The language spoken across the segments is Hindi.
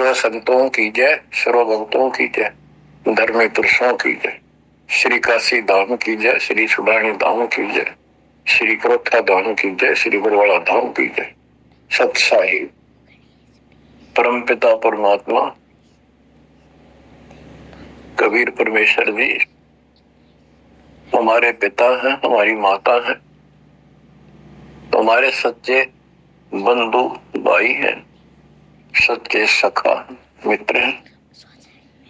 सर्व संतों की जय, सर्व भक्तों की जय, धर्मी पुरुषों की जय, श्री काशी धाम की जय, श्री सुडानी धाम की जय, श्री क्रोथा धाम की जय, श्री बरवाड़ा धाम की जय। सत साहिब परम पिता परमात्मा कबीर परमेश्वर जी हमारे पिता हैं, हमारी माता है, हमारे सच्चे बंधु भाई हैं, सच्चे सखा मित्र हैं,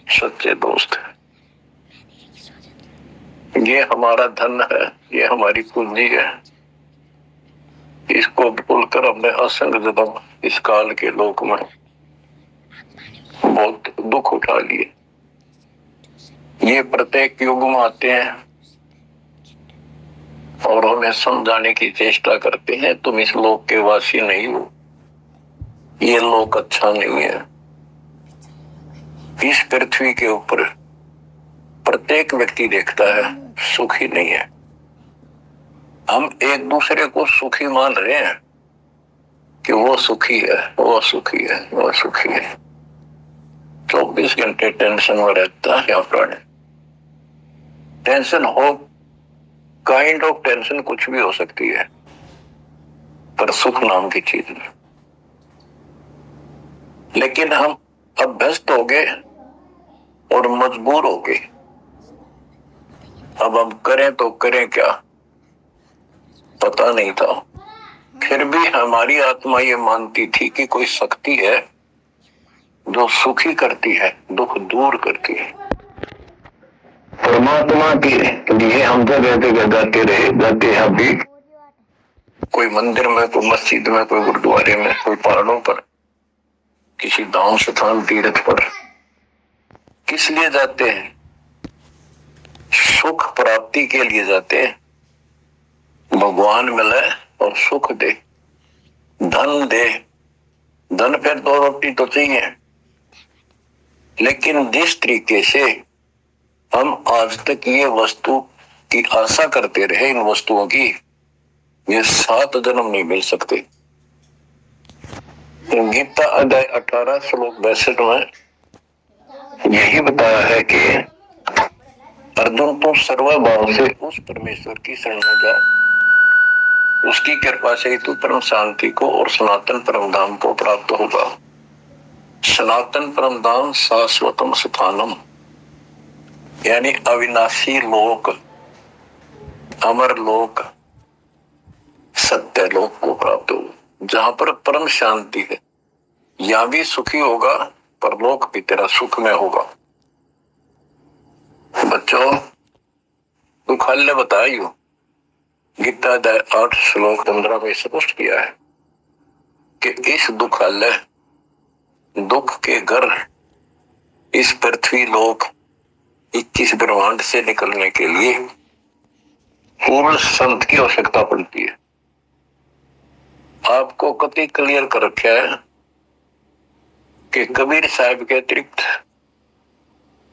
सच्चे दोस्त हैं। ये हमारा धन है, ये हमारी पूंजी है। इसको भूलकर हमने असंग जन्म इस काल के लोक में बहुत दुख उठा लिए। ये प्रत्येक युग में आते हैं और हमें समझाने की चेष्टा करते हैं, तुम इस लोक के वासी नहीं हो, ये लोक अच्छा नहीं है। इस पृथ्वी के ऊपर प्रत्येक व्यक्ति देखता है सुखी नहीं है। हम एक दूसरे को सुखी मान रहे हैं कि वो सुखी है, वो सुखी है, वो सुखी है। 24 घंटे टेंशन में रहता है प्राणी। टेंशन हो, काइंड ऑफ टेंशन कुछ भी हो सकती है, पर सुख नाम की चीज नहीं। लेकिन हम अभ्यस्त हो गए और मजबूर हो गए। अब हम करें तो करें क्या, पता नहीं था। फिर भी हमारी आत्मा ये मानती थी कि कोई शक्ति है जो सुखी करती है, दुख दूर करती है। परमात्मा के लिए हम जगह जगह जाते रहे, जाते हैं अभी, कोई मंदिर में, कोई मस्जिद में, कोई गुरुद्वारे में, कोई पहाड़ों पर, किसी धाम स्थान तीर्थ पर। किस लिए जाते हैं? सुख प्राप्ति के लिए जाते हैं। भगवान मिले और सुख दे, धन दे। धन पे 2 रोटी तो चाहिए, लेकिन जिस तरीके से हम आज तक ये वस्तु की आशा करते रहे, इन वस्तुओं की, ये 7 जन्म नहीं मिल सकते। गीता अध्याय 18 श्लोक 62 में यही बताया है कि अर्जुन तो सर्वभाव से उस परमेश्वर की शरण में जा, उसकी कृपा से ही तू परम शांति को और सनातन परम धाम को प्राप्त होगा। सनातन परम धाम शाश्वतम स्थानम, यानी अविनाशी लोक, अमर लोक, सत्य लोक को प्राप्त होगा, जहां पर परम शांति है। यहां भी सुखी होगा, पर लोक भी तेरा सुख में होगा। बच्चों, दुखाल्य बताइयो, गीता 8 श्लोक 15 में स्पष्ट किया है कि इस दुखाल्य, दुख के घर, इस पृथ्वी लोक 21 ब्रह्मांड से निकलने के लिए पूर्ण संत की आवश्यकता पड़ती है। आपको कति क्लियर कर रखा है कि कबीर साहब के अतिरिक्त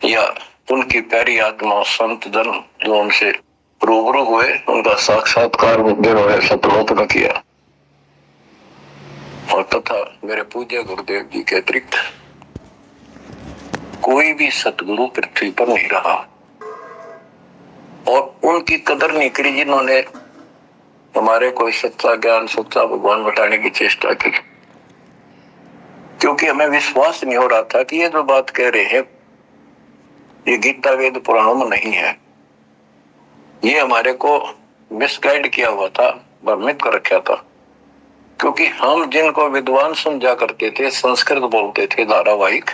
या उनकी प्यारी आत्मा संत जन जो उनसे रूबरू हुए, उनका साक्षात्कार जिन्होंने सतलोक में किया, और तथा मेरे पूज्य गुरुदेव जी के अतिरिक्त कोई भी सतगुरु पृथ्वी पर नहीं रहा। और उनकी कदर नहीं करी जिन्होंने हमारे कोई सच्चा ज्ञान, सच्चा भगवान बताने की चेष्टा की, क्योंकि हमें विश्वास नहीं हो रहा था कि ये जो बात कह रहे हैं ये गीता वेद पुराणों में नहीं है। ये हमारे को मिसगाइड किया हुआ था, भ्रमित कर रखा था, क्योंकि हम जिनको विद्वान समझा करते थे, संस्कृत बोलते थे धारावाहिक,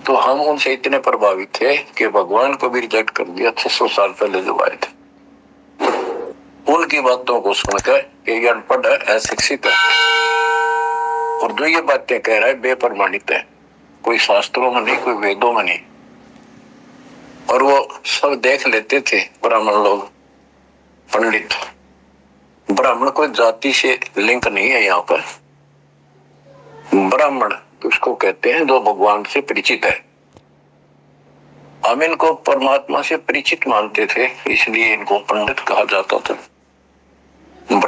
तो हम उनसे इतने प्रभावित थे कि भगवान को भी रिजेक्ट कर दिया 600 साल पहले जो आए थे। उनकी बातों को सुनकर ये अनपढ़ है, अशिक्षित है, और जो ये बातें कह रहा है बेप्रमाणित है, कोई शास्त्रों में नहीं, कोई वेदों में नहीं। और वो सब देख लेते थे ब्राह्मण लोग, पंडित। ब्राह्मण कोई जाति से लिंक नहीं है यहाँ पर। ब्राह्मण उसको कहते हैं जो भगवान से परिचित है। हम इनको परमात्मा से परिचित मानते थे, इसलिए इनको पंडित कहा जाता था।